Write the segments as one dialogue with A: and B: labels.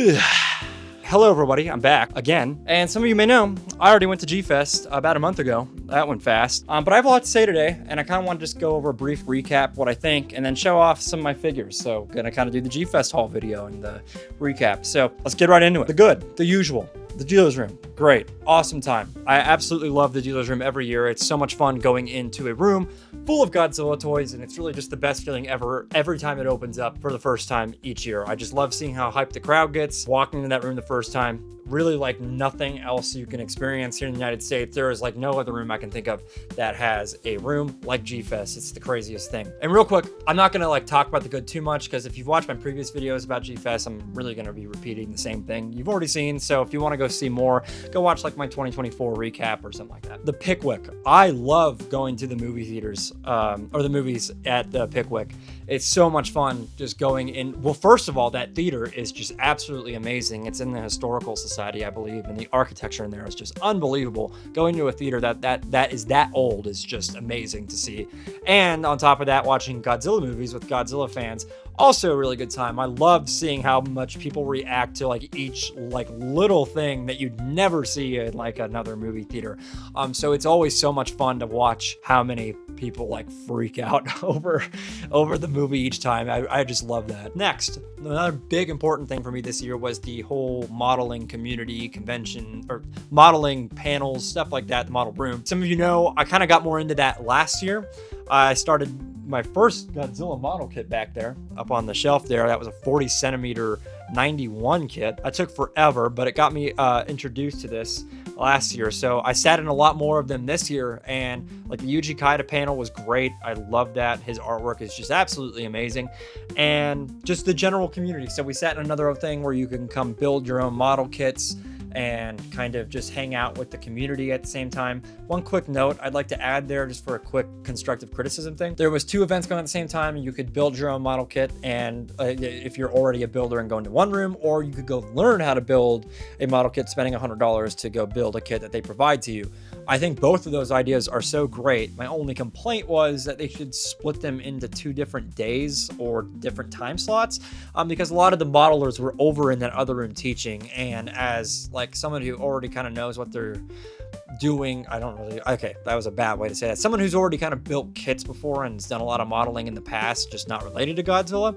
A: Hello everybody, I'm back again. And some of you may know, I already went to G-Fest about a month ago. That went fast. But I have a lot to say today, and I kind of want to just go over a brief recap, what I think, and then show off some of my figures. So gonna kind of do the G-Fest haul video and the recap. So let's get right into it. The good, the usual. The dealer's room, great, awesome time. I absolutely love the dealer's room every year. It's so much fun going into a room full of Godzilla toys, and it's really just the best feeling ever every time it opens up for the first time each year. I just love seeing how hyped the crowd gets, walking into that room the first time. Really like nothing else you can experience here in the United States. There is like no other room I can think of that has a room like G-Fest. It's the craziest thing. And real quick, I'm not gonna like talk about the good too much because if you've watched my previous videos about G-Fest, I'm really gonna be repeating the same thing you've already seen. So if you wanna go see more, go watch like my 2024 recap or something like that. The Pickwick. I love going to the movie theaters or the movies at the Pickwick. It's so much fun just going in. Well, first of all, that theater is just absolutely amazing. It's in the Historical Society, I believe, and the architecture in there is just unbelievable. Going to a theater that is that old is just amazing to see. And on top of that, watching Godzilla movies with Godzilla fans, also a really good time. I love seeing how much people react to like each like little thing that you'd never see in like another movie theater. So it's always so much fun to watch how many people like freak out over the movie each time. I just love that. Next, another big important thing for me this year was the whole modeling community convention or modeling panels, stuff like that, the model room. Some of you know I kind of got more into that last year. I started my first Godzilla model kit back there up on the shelf there. That was a 40 centimeter 91 kit. That took forever, but it got me introduced to this last year. So I sat in a lot more of them this year, and like the Yuji Kaida panel was great. I love that. His artwork is just absolutely amazing. And just the general community. So we sat in another thing where you can come build your own model kits and kind of just hang out with the community at the same time. One quick note I'd like to add there just for a quick constructive criticism thing. There was 2 events going at the same time, and you could build your own model kit, and if you're already a builder and go into one room, or you could go learn how to build a model kit spending $100 to go build a kit that they provide to you. I think both of those ideas are so great. My only complaint was that they should split them into 2 different days or different time slots, because a lot of the modelers were over in that other room teaching, and as like someone who already kind of knows what they're doing, okay, that was a bad way to say that. Someone who's already kind of built kits before and has done a lot of modeling in the past, just not related to Godzilla,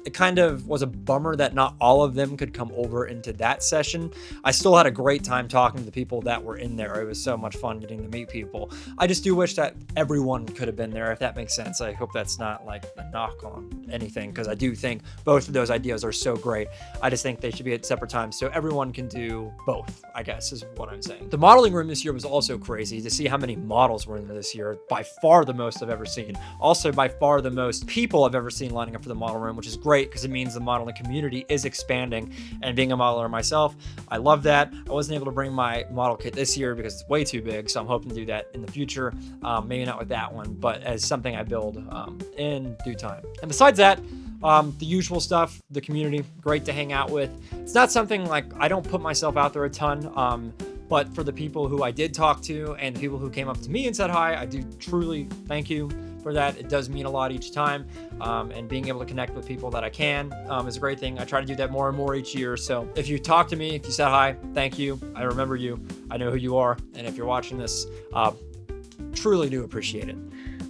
A: it kind of was a bummer that not all of them could come over into that session. I still had a great time talking to the people that were in there. It was so much fun getting to meet people. I just do wish that everyone could have been there, if that makes sense. I hope that's not like a knock on anything, because I do think both of those ideas are so great. I just think they should be at separate times so everyone can do both, I guess is what I'm saying. The modeling room this year was also crazy to see how many models were in there this year. By far the most I've ever seen. Also by far the most people I've ever seen lining up for the model room, which is great because it means the modeling community is expanding. And being a modeler myself, I love that. I wasn't able to bring my model kit this year because it's way too big, so I'm hoping to do that in the future. Maybe not with that one, but as something I build in due time. And besides that, the usual stuff, the community, great to hang out with. It's not something like I don't put myself out there a ton, but for the people who I did talk to and the people who came up to me and said hi, I do truly thank you for that. It does mean a lot each time, and being able to connect with people that I can is a great thing. I try to do that more and more each year. So if you talk to me, if you said hi, thank you. I remember you. I know who you are. And if you're watching this, truly do appreciate it.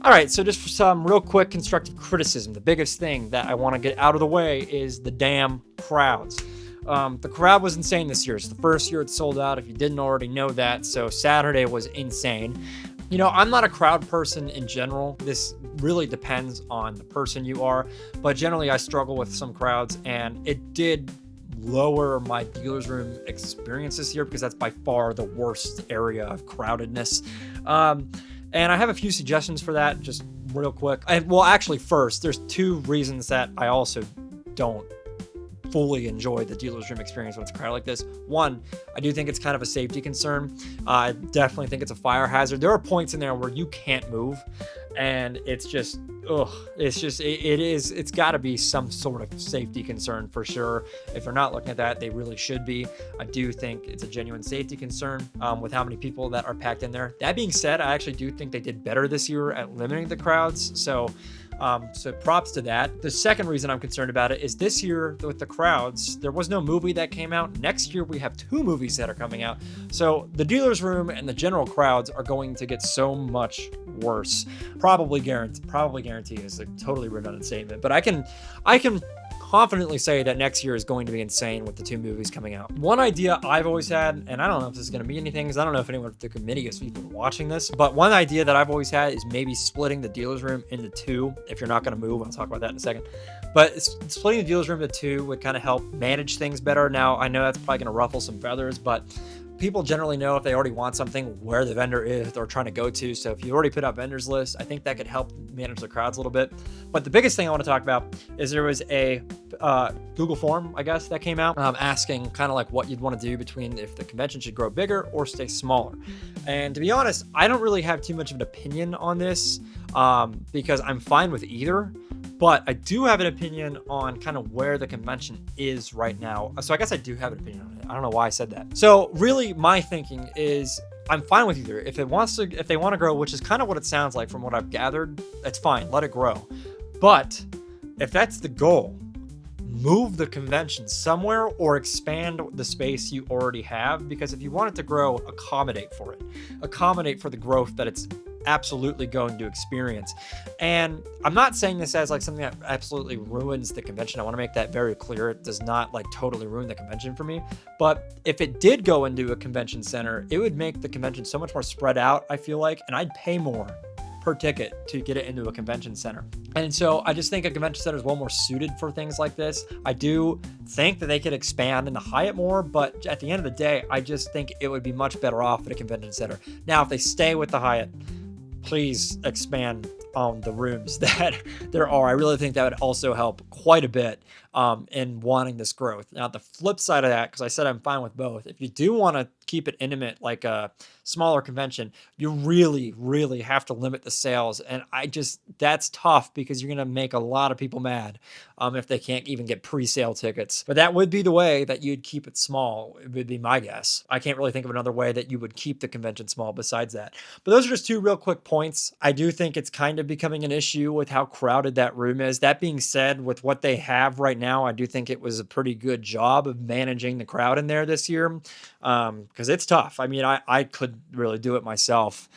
A: All right, so just for some real quick constructive criticism, the biggest thing that I want to get out of the way is the damn crowds. The crowd was insane this year. It's the first year it's sold out, if you didn't already know that. So Saturday was insane. You know, I'm not a crowd person in general. This really depends on the person you are, but generally I struggle with some crowds, and it did lower my dealer's room experience this year because that's by far the worst area of crowdedness. And I have a few suggestions for that, just real quick. Well, actually, first, there's 2 reasons that I also don't fully enjoy the dealer's room experience when it's crowded like this. One, I do think it's kind of a safety concern. I definitely think it's a fire hazard. There are points in there where you can't move, and it's just, it's got to be some sort of safety concern for sure. If they're not looking at that, they really should be. I do think it's a genuine safety concern with how many people that are packed in there. That being said, I actually do think they did better this year at limiting the crowds. So So props to that. The second reason I'm concerned about it is this year with the crowds, there was no movie that came out. Next year we have 2 movies that are coming out. So the dealer's room and the general crowds are going to get so much worse. Probably guarantee is a totally redundant statement, but I can confidently say that next year is going to be insane with the 2 movies coming out. One idea I've always had, and I don't know if this is going to be anything, because I don't know if anyone at the committee is even watching this, but one idea that I've always had is maybe splitting the dealer's room into 2 if you're not going to move. I'll talk about that in a second. But splitting the dealer's room into 2 would kind of help manage things better. Now, I know that's probably going to ruffle some feathers, but people generally know if they already want something where the vendor is they're trying to go to. So if you already put out vendors lists, I think that could help manage the crowds a little bit. But the biggest thing I want to talk about is there was a Google form, I guess, that came out asking kind of like what you'd want to do between if the convention should grow bigger or stay smaller. And to be honest, I don't really have too much of an opinion on this because I'm fine with either. But I do have an opinion on kind of where the convention is right now. So I guess I do have an opinion on it. I don't know why I said that. So really my thinking is I'm fine with either. If they want to grow, which is kind of what it sounds like from what I've gathered, that's fine. Let it grow. But if that's the goal, move the convention somewhere or expand the space you already have. Because if you want it to grow, accommodate for it. Accommodate for the growth that it's absolutely going to experience. And I'm not saying this as like something that absolutely ruins the convention. I want to make that very clear. It does not like totally ruin the convention for me. But if it did go into a convention center, it would make the convention so much more spread out, I feel like, and I'd pay more per ticket to get it into a convention center. And so I just think a convention center is well more suited for things like this. I do think that they could expand in the Hyatt more, but at the end of the day, I just think it would be much better off at a convention center. Now, if they stay with the Hyatt, please expand on the rooms that there are. I really think that would also help quite a bit in wanting this growth. Now, the flip side of that, because I said I'm fine with both, if you do want to keep it intimate like a smaller convention, you really, really have to limit the sales. And that's tough because you're going to make a lot of people mad if they can't even get pre-sale tickets. But that would be the way that you'd keep it small. It would be my guess. I can't really think of another way that you would keep the convention small besides that. But those are just 2 real quick points. I do think it's kind of becoming an issue with how crowded that room is. That being said, with what they have right now, I do think it was a pretty good job of managing the crowd in there this year. Because it's tough. I mean, I could really do it myself,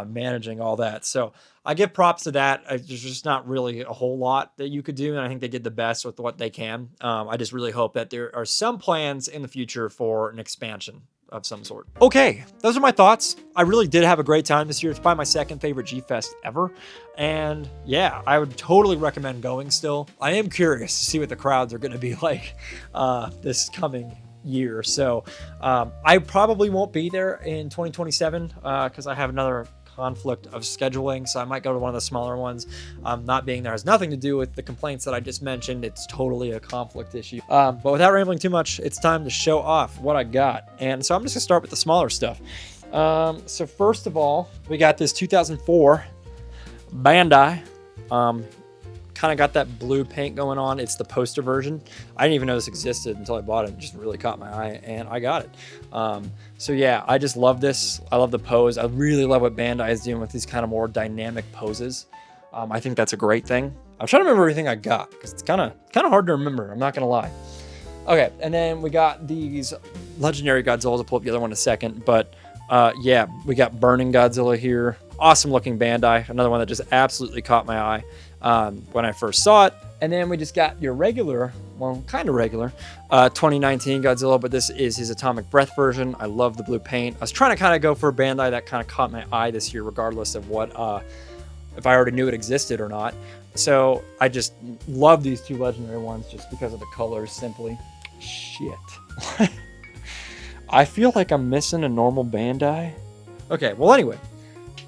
A: managing all that. So I give props to that. There's just not really a whole lot that you could do, and I think they did the best with what they can. I just really hope that there are some plans in the future for an expansion of some sort. Okay, those are my thoughts. I really did have a great time this year. It's probably my second favorite G-Fest ever. And yeah, I would totally recommend going still. I am curious to see what the crowds are going to be like this coming year. So I probably won't be there in 2027 because I have another conflict of scheduling, so I might go to one of the smaller ones. Not being there has nothing to do with the complaints that I just mentioned. It's totally a conflict issue. But without rambling too much, it's time to show off what I got. And so I'm just gonna start with the smaller stuff. So first of all, we got this 2004 Bandai. Kind of got that blue paint going on. It's the poster version. I didn't even know this existed until I bought it. It just really caught my eye and I got it. So yeah, I just love this. I love the pose. I really love what Bandai is doing with these kind of more dynamic poses. I think that's a great thing. I'm trying to remember everything I got because it's kind of hard to remember. I'm not going to lie. Okay, and then we got these legendary Godzillas. I'll pull up the other one in a second. But yeah, we got Burning Godzilla here. Awesome looking Bandai. Another one that just absolutely caught my eye when I first saw it. And then we just got your regular, well, kind of regular, 2019 Godzilla, but this is his Atomic Breath version. I love the blue paint. I was trying to kind of go for a Bandai that kind of caught my eye this year, regardless of what, if I already knew it existed or not. So I just love these 2 legendary ones just because of the colors, simply. Shit. I feel like I'm missing a normal Bandai. Okay, well, anyway.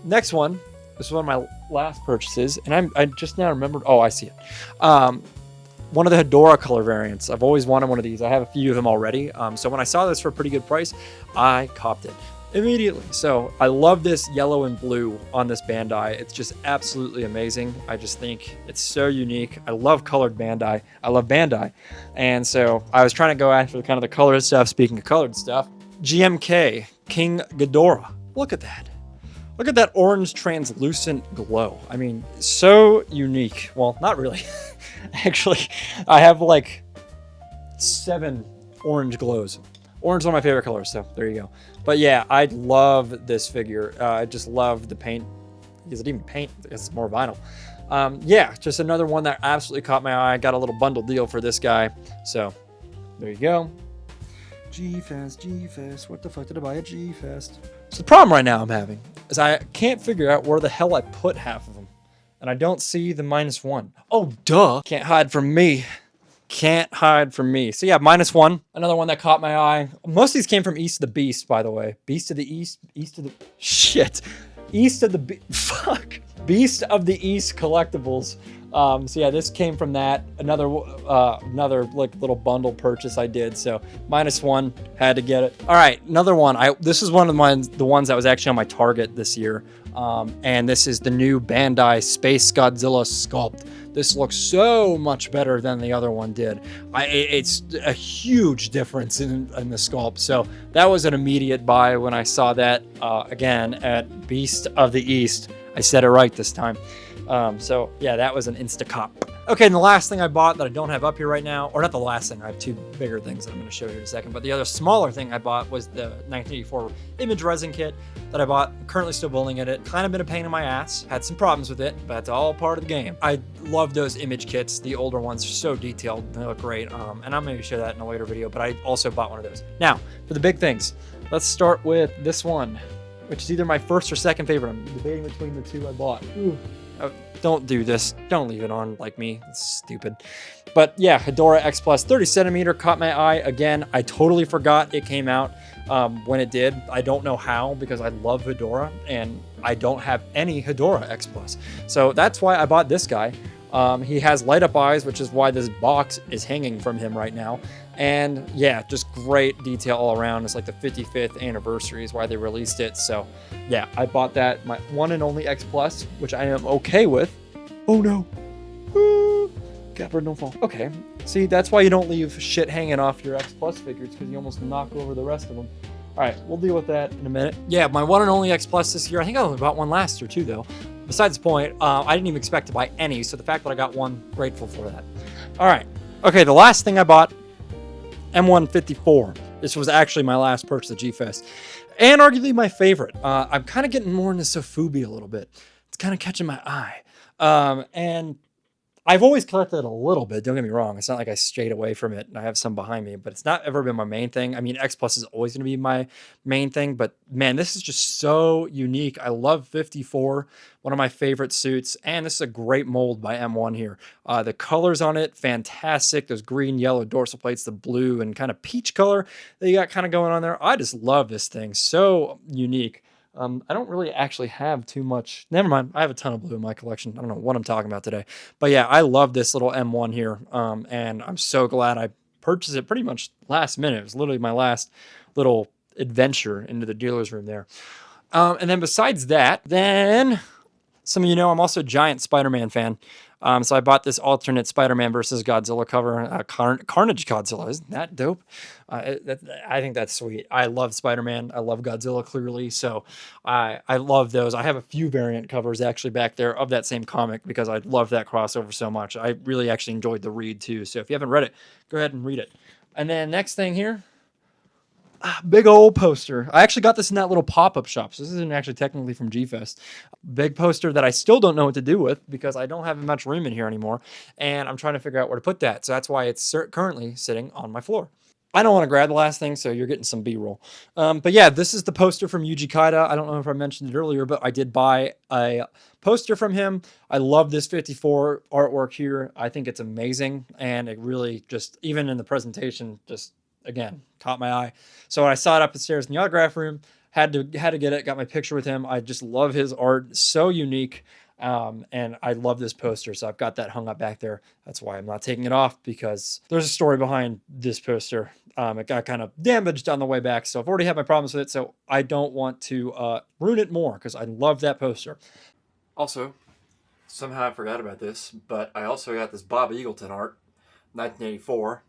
A: Next one, this is one of my last purchases, and I just now remembered, oh, I see it. One of the Hedorah color variants. I've always wanted one of these. I have a few of them already. So when I saw this for a pretty good price, I copped it immediately. So I love this yellow and blue on this Bandai. It's just absolutely amazing. I just think it's so unique. I love colored Bandai. I love Bandai. And so I was trying to go after kind of the colored stuff. Speaking of colored stuff, GMK, King Ghidorah. Look at that. Look at that orange translucent glow. I mean, so unique. Well, not really. Actually, I have like 7 orange glows. Orange is one of my favorite colors, so there you go. But yeah, I love this figure. I just love the paint. Is it even paint? It's more vinyl. Yeah, just another one that absolutely caught my eye. I got a little bundle deal for this guy. So there you go. G-Fest. What the fuck did I buy at G-Fest? So the problem right now I'm having is I can't figure out where the hell I put half of them. And I don't see the -1. Oh, duh. Can't hide from me. Can't hide from me. So yeah, -1. Another one that caught my eye. Most of these came from East of the Beast, by the way. Beast of the East. East of the... Shit. East of the... Fuck. Beast of the East collectibles. So yeah, this came from that. Another like little bundle purchase I did. So -1, had to get it. All right, another one. This is one of the ones that was actually on my Target this year. And this is the new Bandai Space Godzilla sculpt. This looks so much better than the other one did. It's a huge difference in the sculpt. So that was an immediate buy when I saw that again at Beast of the East. I said it right this time. So yeah, that was an insta-cop. Okay, and the last thing I bought that I don't have up here right now, or not the last thing, I have 2 bigger things that I'm going to show you in a second, but the other smaller thing I bought was the 1984 image resin kit that I bought. I'm currently still building it. Kind of been a pain in my ass. Had some problems with it, but it's all part of the game. I love those image kits. The older ones are so detailed. They look great. And I'm going to show that in a later video, but I also bought one of those. Now, for the big things, let's start with this one, which is either my first or second favorite. I'm debating between the 2 I bought. Ooh. Don't do this. Don't leave it on like me. It's stupid. But yeah, Hedorah X Plus 30 centimeter caught my eye. Again, I totally forgot it came out when it did. I don't know how, because I love Hedorah and I don't have any Hedorah X Plus. So that's why I bought this guy. He has light up eyes, which is why this box is hanging from him right now. And yeah, just great detail all around. It's like the 55th anniversary is why they released it. So yeah, I bought that, my one and only X Plus, which I am okay with. Oh no. Catbird, don't fall. Okay, see, that's why you don't leave shit hanging off your X Plus figures, because you almost knock over the rest of them. All right, we'll deal with that in a minute. Yeah, my one and only X Plus this year. I think I only bought one last year too, though. Besides the point, I didn't even expect to buy any, so the fact that I got one, grateful for that. All right, okay, the last thing I bought, M154. This was actually my last purchase at G-Fest, and arguably my favorite. I'm kind of getting more into Sofubi a little bit. It's kind of catching my eye. And I've always collected a little bit, don't get me wrong. It's not like I strayed away from it and I have some behind me, but it's not ever been my main thing. I mean, X Plus is always going to be my main thing, but man, this is just so unique. I love 54, one of my favorite suits, and this is a great mold by M1 here. The colors on it, fantastic. Those green, yellow dorsal plates, the blue and kind of peach color that you got kind of going on there. I just love this thing. So unique. I don't really actually have too much. Never mind. I have a ton of blue in my collection. I don't know what I'm talking about today. But yeah, I love this little M1 here. And I'm so glad I purchased it pretty much last minute. It was literally my last little adventure into the dealer's room there. And then besides that, then some of you know I'm also a giant Spider-Man fan. So I bought this alternate Spider-Man versus Godzilla cover, Carnage Godzilla. Isn't that dope? I think that's sweet. I love Spider-Man. I love Godzilla clearly. So I love those. I have a few variant covers actually back there of that same comic because I love that crossover so much. I really actually enjoyed the read too. So if you haven't read it, go ahead and read it. And then next thing here. Big old poster. I actually got this in that little pop-up shop. So this isn't actually technically from G-Fest. Big poster that I still don't know what to do with because I don't have much room in here anymore. And I'm trying to figure out where to put that. So that's why it's currently sitting on my floor. I don't want to grab the last thing, so you're getting some B-roll. But yeah, this is the poster from Yuji Kaida. I don't know if I mentioned it earlier, but I did buy a poster from him. I love this 54 artwork here. I think it's amazing. And it really just, even in the presentation, just again, caught my eye. So when I saw it upstairs in the autograph room, had to get it, got my picture with him. I just love his art, so unique. And I love this poster, so I've got that hung up back there. That's why I'm not taking it off, because there's a story behind this poster. It got kind of damaged on the way back, so I've already had my problems with it, so I don't want to ruin it more, because I love that poster. Also, somehow I forgot about this, but I also got this Bob Eagleton art, 1984.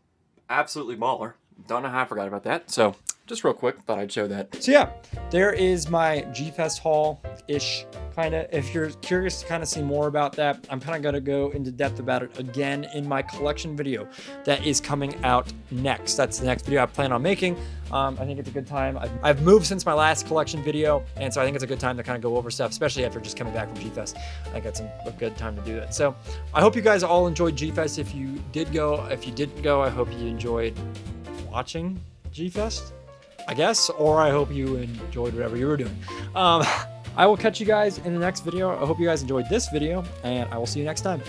A: Absolutely baller. Don't know how I forgot about that. So just real quick, thought I'd show that. So yeah, there is my G-Fest haul-ish, kind of. If you're curious to kind of see more about that, I'm kind of going to go into depth about it again in my collection video that is coming out next. That's the next video I plan on making. I think it's a good time. I've moved since my last collection video, and so I think it's a good time to kind of go over stuff, especially after just coming back from G-Fest. I think it's a good time to do that. So I hope you guys all enjoyed G-Fest. If you did go, I hope you enjoyed watching G-Fest, I guess, or I hope you enjoyed whatever you were doing. I will catch you guys in the next video. I hope you guys enjoyed this video, and I will see you next time.